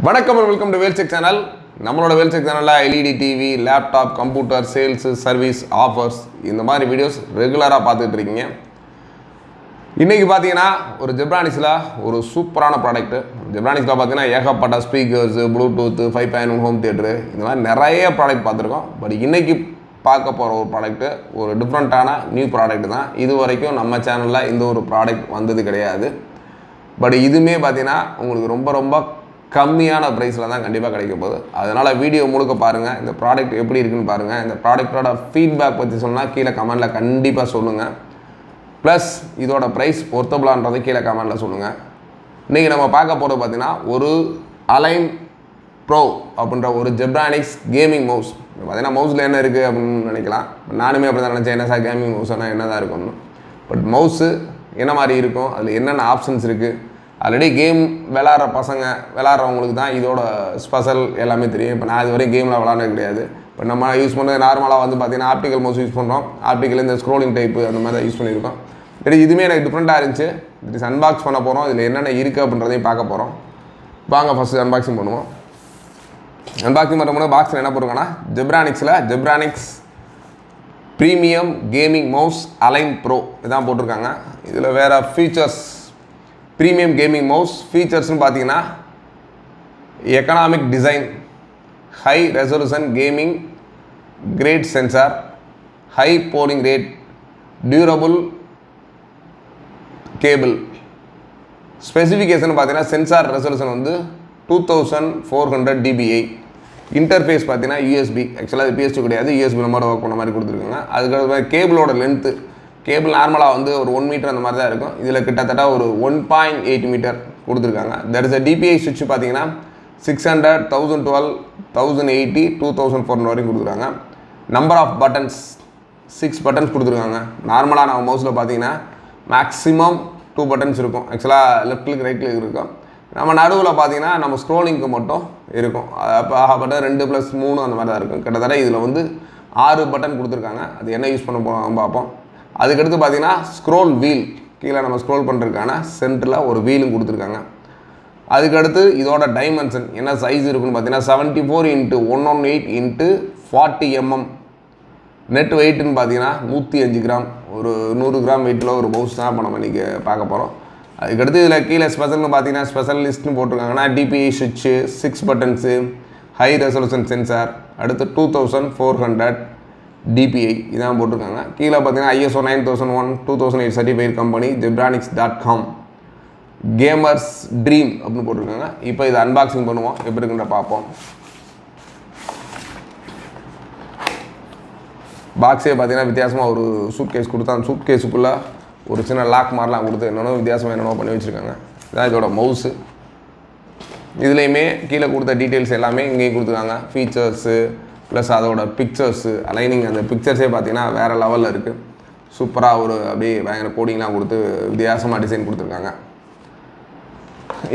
வணக்கம் and welcome to வேல்செக் channel. நம்மளோட வேல்செக் சேனலில் LED TV, laptop, computer, sales, service, offers இந்த மாதிரி வீடியோஸ் ரெகுலராக பார்த்துட்டு இருக்கீங்க. இன்றைக்கி பார்த்தீங்கன்னா ஒரு ஜெப்ரானிக்ஸில் ஒரு சூப்பரான ப்ராடக்ட்டு. ஜெப்ரானிக்ஸில் பார்த்தீங்கன்னா ஏகப்பட்ட ஸ்பீக்கர்ஸு, ப்ளூடூத்து, 5.1 ஹோம் தியேட்டரு இந்த மாதிரி நிறைய ப்ராடக்ட் பார்த்துருக்கோம். பட் இன்றைக்கி பார்க்க போகிற ஒரு ப்ராடக்ட்டு ஒரு டிஃப்ரெண்ட்டான நியூ ப்ராடக்ட் தான். இது வரைக்கும் நம்ம சேனலில் இந்த ஒரு ப்ராடக்ட் வந்தது கிடையாது. பட் இதுவுமே பார்த்தீங்கன்னா உங்களுக்கு ரொம்ப ரொம்ப கம்மியான ப்ரைஸில் தான் கண்டிப்பாக கிடைக்க போகுது. அதனால் வீடியோ முழுக்க பாருங்கள். இந்த ப்ராடக்ட் எப்படி இருக்குன்னு பாருங்கள். இந்த ப்ராடக்டோட ஃபீட்பேக் பற்றி சொன்னால் கீழே கமெண்டில் கண்டிப்பாக சொல்லுங்கள். ப்ளஸ் இதோட ப்ரைஸ் பொருத்தபுளான்றதை கீழே கமெண்டில் சொல்லுங்கள். இன்றைக்கி நம்ம பார்க்க போகிறது பார்த்திங்கன்னா ஒரு அலைன் ப்ரோ அப்படின்ற ஒரு ஜெப்ரானிக்ஸ் கேமிங் மவுஸ். பார்த்திங்கன்னா மவுஸில் என்ன இருக்குது அப்படின்னு நினைக்கலாம். நானுமே அப்படி தான் நினச்சேன், என்ன சார் கேமிங் மவுஸ்னால் என்ன தான் இருக்கும்னு. பட் மவுஸு என்ன மாதிரி இருக்கும், அதில் என்னென்ன ஆப்ஷன்ஸ் இருக்குது, ஆல்ரெடி கேம் விளாட்றவங்களுக்கு தான் இதோட ஸ்பெஷல் எல்லாமே தெரியும். இப்போ நான் இது வரையும் கேமில் விளாட்றது கிடையாது. இப்போ நம்ம யூஸ் பண்ணுறது நார்மலாக வந்து பார்த்திங்கன்னா ஆப்டிக்கல் மவுஸ் யூஸ் பண்ணுறோம். ஆப்டிக்கல் இந்த ஸ்க்ரோலிங் டைப்பு அந்த மாதிரி தான் யூஸ் பண்ணியிருக்கோம். இதுவுமே எனக்கு டிஃப்ரெண்ட்டாக இருந்துச்சு. இது அன்பாக்ஸ் பண்ண போகிறோம். இதில் என்னென்ன இருக்குது அப்படின்றதையும் பார்க்க போகிறோம். வாங்க ஃபஸ்ட்டு அன்பாக்சிங் பண்ணுவோம். அன்பாக்சிங் பண்ணும்போது பாக்ஸில் என்ன போடுறாங்கன்னா Zebronics premium gaming mouse align pro இதான் போட்டிருக்காங்க. இதில் வேறு ஃபீச்சர்ஸ், ப்ரீமியம் கேமிங் மவுஸ் ஃபீச்சர்ஸ்னு பார்த்தீங்கன்னா economic design, high resolution gaming grade sensor, high polling rate, durable cable. Specification பார்த்தீங்கன்னா சென்சார் ரெசல்யூஷன் வந்து 2400 dpi. இன்டர்ஃபேஸ் பார்த்தீங்கன்னா யூஎஸ்பி, ஆக்சுவலாக அது PS2 கிடையாது, யூஎஸ்பி நம்பர் ஒர்க் பண்ண மாதிரி கொடுத்துருக்காங்க. அதுக்கு கேபிளோட லென்த்து, கேபிள் நார்மலாக வந்து ஒரு 1 மீட்டர் அந்த மாதிரி தான் இருக்கும். இதில் கிட்டத்தட்ட ஒரு 1.8 மீட்டர் கொடுத்துருக்காங்க. தட் இஸ் DPI சுவிட்ச் பார்த்தீங்கன்னா 600, 1012, 1080, 2400 வரைக்கும் கொடுத்துருக்காங்க. நம்பர் ஆஃப் பட்டன்ஸ் 6 பட்டன்ஸ் கொடுத்துருக்காங்க. நார்மலாக நம்ம மவுஸில் பார்த்தீங்கன்னா மேக்ஸிமம் 2 பட்டன்ஸ் இருக்கும். ஆக்சுவலாக லெஃப்ட் கிளிக் ரைட் கிளிக் இருக்கும். நம்ம நடுவில் பார்த்தீங்கன்னா நம்ம ஸ்க்ரோலிங்க்கு மட்டும் இருக்கும். அப்போ பட்டன் 2+3 அந்த மாதிரி தான் இருக்கும். கிட்டத்தட்ட இதில் வந்து 6 பட்டன் கொடுத்துருக்காங்க. அது என்ன யூஸ் பண்ண போகிறோம் பார்ப்போம். அதுக்கடுத்து பார்த்தீங்கன்னா ஸ்க்ரோல் வீல், கீழே நம்ம ஸ்க்ரோல் பண்ணுறதுக்கான சென்டரில் ஒரு வீலும் கொடுத்துருக்காங்க. அதுக்கடுத்து இதோட டைமென்ஷன் என்ன சைஸ் இருக்குன்னு பார்த்தீங்கன்னா 74x118 x 40 mm. நெட் வெயிட்டுன்னு பார்த்தீங்கன்னா 105 கிராம். ஒரு 100 கிராம் வெயிட்டில் ஒரு மவுஸ் தான் இப்போ நம்ம இன்றைக்கி பார்க்க போகிறோம். அதுக்கடுத்து இதில் கீழே ஸ்பெஷல்னு பார்த்தீங்கன்னா ஸ்பெஷல் லிஸ்ட்னு போட்டிருக்காங்கன்னா DPI சுவிட்சு, 6 பட்டன்ஸு, ஹை ரெசல்யூஷன் சென்சார், அடுத்து 2400 dpi இதான் போட்டிருக்காங்க. கீழே பார்த்தீங்கன்னா ISO 9001 2008 certified company, Zebranics.com, gamers dream அப்படின்னு போட்டிருக்காங்க. இப்போ இதை அன்பாக்சிங் பண்ணுவோம், எப்படி இருக்குன்ற பார்ப்போம். பாக்ஸே பார்த்தீங்கன்னா வித்தியாசமாக ஒரு சூட் கேஸ் கொடுத்தா, அந்த சூட் கேஸுக்குள்ளே ஒரு சின்ன லாக் மாதிரிலாம் கொடுத்து என்னென்ன வித்தியாசமாக என்னென்ன பண்ணி வச்சுருக்காங்க. இதான் இதோட மவுஸு. இதுலேயுமே கீழே கொடுத்த டீட்டெயில்ஸ் எல்லாமே இங்கேயும் கொடுத்துருக்காங்க. ஃபீச்சர்ஸு ப்ளஸ் அதோட பிக்சர்ஸு, அலைனிங், அந்த பிக்சர்ஸே பார்த்தீங்கன்னா வேறு லெவலில் இருக்குது. சூப்பராக ஒரு அப்படியே பயங்கர கோடிங்லாம் கொடுத்து வித்தியாசமாக டிசைன் கொடுத்துருக்காங்க.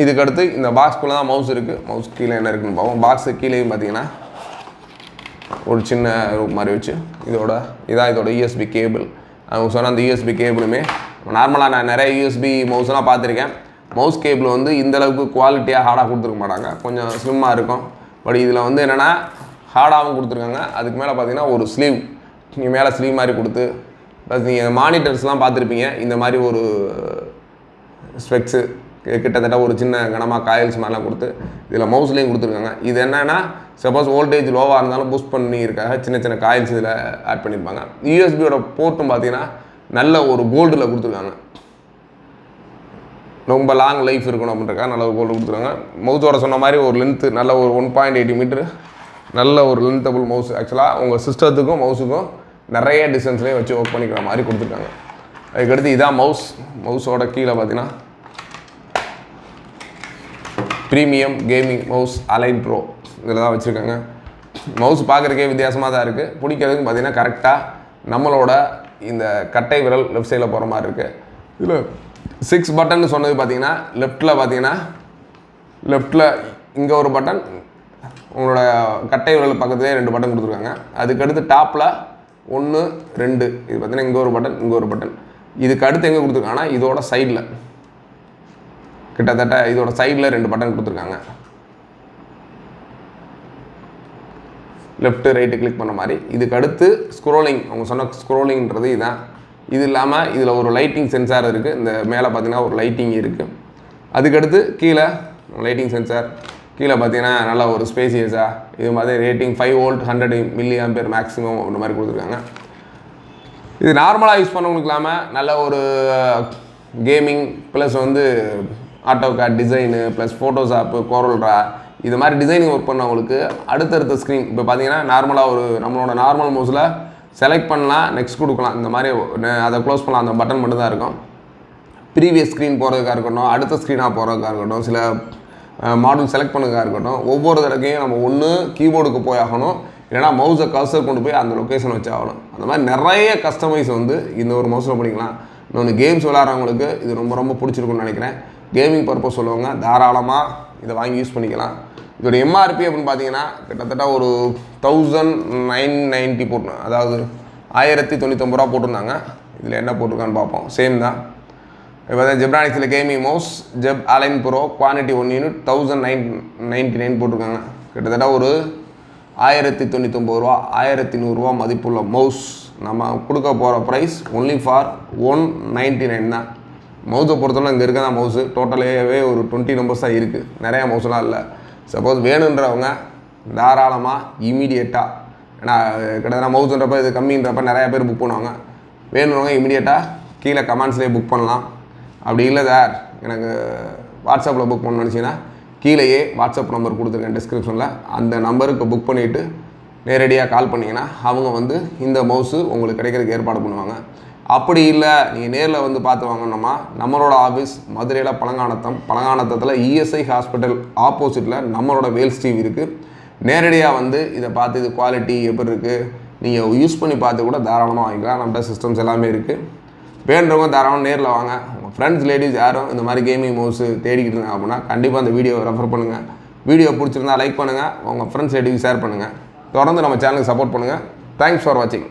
இதுக்கடுத்து இந்த பாக்ஸ்குள்ளே தான் மவுஸ் இருக்குது. மவுஸ் கீழே என்ன இருக்குன்னு பார்ப்போம். பாக்ஸு கீழேயும் பார்த்தீங்கன்னா ஒரு சின்ன ரூப் மாதிரி வச்சு இதான் இதோட USB கேபிள். அவங்க சொன்ன அந்த USB கேபிளுமே நார்மலாக நான் நிறைய USB மவுஸ்லாம் பார்த்துருக்கேன். மவுஸ் கேபிள் வந்து இந்தளவுக்கு குவாலிட்டியாக ஹார்டாக கொடுத்துருக்க மாட்டாங்க, கொஞ்சம் ஸ்லிம்மாக இருக்கும். பட் இதில் வந்து என்னென்னா ஹார்டாகவும் கொடுத்துருக்காங்க. அதுக்கு மேலே பார்த்தீங்கன்னா ஒரு ஸ்லீவ், நீங்கள் மேலே ஸ்லீவ் மாதிரி கொடுத்து, ப்ளஸ் நீங்கள் மானிட்டர்ஸ்லாம் பார்த்துருப்பீங்க. இந்த மாதிரி ஒரு ஸ்பெக்ஸு கிட்டத்தட்ட ஒரு சின்ன கனமாக காயில்ஸ் மாதிரிலாம் கொடுத்து இதில் மவுஸ்லேயும் கொடுத்துருக்காங்க. இது என்னென்னா சப்போஸ் வோல்டேஜ் லோவாக இருந்தாலும் பூஸ்ட் பண்ணியிருக்காங்க, சின்ன சின்ன காயில்ஸ் இதில் ஆட் பண்ணியிருப்பாங்க. யூஎஸ்பியோட போர்ட்டும் பார்த்தீங்கன்னா நல்ல ஒரு கோல்டில் கொடுத்துருக்காங்க. ரொம்ப லாங் லைஃப் இருக்கணும் அப்படின்றக்காக நல்ல ஒரு கோல்டு கொடுத்துருக்காங்க. மவுஸோட சொன்ன மாதிரி ஒரு லென்த்து நல்ல ஒரு 1.8 மீட்டர், நல்ல ஒரு லென்த்தபிள் மவுஸ். ஆக்சுவலாக உங்கள் சிஸ்டத்துக்கும் மவுஸுக்கும் நிறைய டிஸ்டன்ஸ்லேயும் வச்சு ஒர்க் பண்ணிக்கிற மாதிரி கொடுத்துருக்காங்க. அதுக்கடுத்து இதான் மவுஸோட கீழே பார்த்தீங்கன்னா premium gaming mouse align pro இதில் தான் வச்சுருக்காங்க. மவுஸ் பார்க்குறதுக்கே வித்தியாசமாக தான் இருக்குது. பிடிக்கிறதுக்கு பார்த்தீங்கன்னா கரெக்டாக நம்மளோட இந்த கட்டை விரல் லெஃப்ட் சைடில் போகிற மாதிரி இருக்குது. இதில் 6 பட்டன் சொன்னது பார்த்தீங்கன்னா லெஃப்ட்டில் இங்கே ஒரு பட்டன், உங்களோட கட்டை விரல் பக்கத்துலேயே 2 பட்டன் கொடுத்துருக்காங்க. அதுக்கடுத்து டாப்பில் 1 2 இது பார்த்தீங்கன்னா இங்கே ஒரு பட்டன். இதுக்கு அடுத்து எங்கே கொடுத்துருக்காங்கன்னா இதோட சைடில் கிட்டத்தட்ட இதோட சைடில் 2 பட்டன் கொடுத்துருக்காங்க. லெஃப்ட்டு ரைட்டு கிளிக் பண்ண மாதிரி. இதுக்கு அடுத்து ஸ்க்ரோலிங், அவங்க சொன்ன ஸ்க்ரோலிங்கிறது இதுதான். இது இல்லாமல் இதில் ஒரு லைட்டிங் சென்சார் இருக்குது. இந்த மேலே பார்த்தீங்கன்னா ஒரு லைட்டிங் இருக்குது. அதுக்கடுத்து கீழே லைட்டிங் சென்சார், கீழே பார்த்தீங்கன்னா நல்லா ஒரு ஸ்பேசியஸாக இது மாதிரி ரேட்டிங் 5 வோல்ட் 100 mAh மேக்ஸிமம் அந்த மாதிரி கொடுத்துருக்காங்க. இது நார்மலாக யூஸ் பண்ணவங்களுக்கு இல்லாமல் நல்ல ஒரு கேமிங் ப்ளஸ் வந்து ஆட்டோகேட் டிசைனு ப்ளஸ் ஃபோட்டோஷாப்பு, கோரல்ரா இது மாதிரி டிசைனிங் ஒர்க் பண்ணவங்களுக்கு அடுத்தடுத்த ஸ்க்ரீன் இப்போ பார்த்தீங்கன்னா நார்மலாக ஒரு நம்மளோட நார்மல் மவுஸில் செலக்ட் பண்ணலாம், நெக்ஸ்ட் கொடுக்கலாம், இந்த மாதிரி அதை க்ளோஸ் பண்ணலாம், அந்த பட்டன் மட்டும் தான் இருக்கும். ப்ரீவியஸ் ஸ்க்ரீன் போகிறதுக்காக இருக்கட்டும், அடுத்த ஸ்க்ரீனாக போகிறதுக்காக இருக்கட்டும், சில மாடல் செலக்ட் பண்ணுறதுக்காக இருக்கட்டும், ஒவ்வொரு தடவையும் நம்ம ஒன்று கீபோர்டுக்கு போய் ஆகணும், இல்லைனா மவுஸை கர்சர் கொண்டு போய் அந்த லொக்கேஷன் வச்சு ஆகணும். அந்த மாதிரி நிறைய கஸ்டமைஸ் வந்து இந்த ஒரு மவுஸில் பண்ணிக்கலாம். இன்னொன்று கேம்ஸ் விளாட்றவங்களுக்கு இது ரொம்ப ரொம்ப பிடிச்சிருக்குன்னு நினைக்கிறேன். கேமிங் பர்பஸ் சொல்லுவாங்க, தாராளமாக இதை வாங்கி யூஸ் பண்ணிக்கலாம். இதோட எம்ஆர்பி அப்படின்னு பார்த்தீங்கன்னா கிட்டத்தட்ட ஒரு 1990 போட்டு, அதாவது 1099 ரூபா போட்டிருந்தாங்க. இதில் என்ன போட்டிருக்கான்னு பார்ப்போம். சேம் தான். இப்போ தான் ஜெப்ரானிக்ஸில் gaming mouse Zeb align pro quantity 1 unit 1999 போட்டிருக்காங்க. கிட்டத்தட்ட ஒரு 1099 ரூபா 1100 ரூபா மதிப்புள்ள மவுஸ். நம்ம கொடுக்க போகிற ப்ரைஸ் ஒன்லி ஃபார் 199 தான். மவுஸை பொறுத்தவரை இங்கே இருக்க தான் மவுஸு டோட்டலாகவே ஒரு 20 நம்பர்ஸ் தான் இருக்குது, நிறையா மவுஸ்லாம் இல்லை. சப்போஸ் வேணுன்றவங்க தாராளமாக இமீடியட்டாக, ஏன்னா கிட்டத்தட்ட மவுஸுன்றப்ப இது கம்மின்றப்ப நிறையா பேர் புக் பண்ணுவாங்க. வேணுன்றவங்க இமீடியட்டாக கீழே கமெண்ட்ஸ்லேயே புக் பண்ணலாம். அப்படி இல்லை சார் எனக்கு வாட்ஸ்அப்பில் புக் பண்ணணும்னு நினச்சிங்கன்னா கீழேயே வாட்ஸ்அப் நம்பர் கொடுத்துருக்கேன் டிஸ்கிரிப்ஷனில், அந்த நம்பருக்கு புக் பண்ணிவிட்டு நேரடியாக கால் பண்ணிங்கன்னா அவங்க வந்து இந்த மவுஸு உங்களுக்கு கிடைக்கிறதுக்கு ஏற்பாடு பண்ணுவாங்க. அப்படி இல்லை நீங்கள் நேரில் வந்து பார்த்து வாங்கணும்னா நம்மளோட ஆஃபீஸ் மதுரையில் பழங்கானத்தத்தில் இஎஸ்ஐ ஹாஸ்பிட்டல் ஆப்போசிட்டில் நம்மளோட வேல்ஸ் டிவி இருக்குது. நேரடியாக வந்து இதை பார்த்து இது குவாலிட்டி எப்படி இருக்குது நீங்கள் யூஸ் பண்ணி பார்த்து கூட தாராளமாக வாங்கிக்கலாம். நம்மகிட்ட சிஸ்டம்ஸ் எல்லாமே இருக்குது. வேண்டவங்க தாராளமாக நேரில் வாங்க. உங்கள் ஃப்ரெண்ட்ஸ் லேடிஸ் யாரும் இந்த மாதிரி கேமிங் மவுஸு தேடிக்கிட்டு இருந்தாங்க அப்படின்னா கண்டிப்பாக அந்த வீடியோவை ரெஃபர் பண்ணுங்கள். வீடியோ பிடிச்சிருந்தா லைக் பண்ணுங்கள், உங்கள் ஃப்ரெண்ட்ஸ் லேடிஸ் ஷேர் பண்ணுங்கள். தொடர்ந்து நம்ம சேனலுக்கு சப்போர்ட் பண்ணுங்கள். தேங்க்ஸ் ஃபார் வாட்சிங்.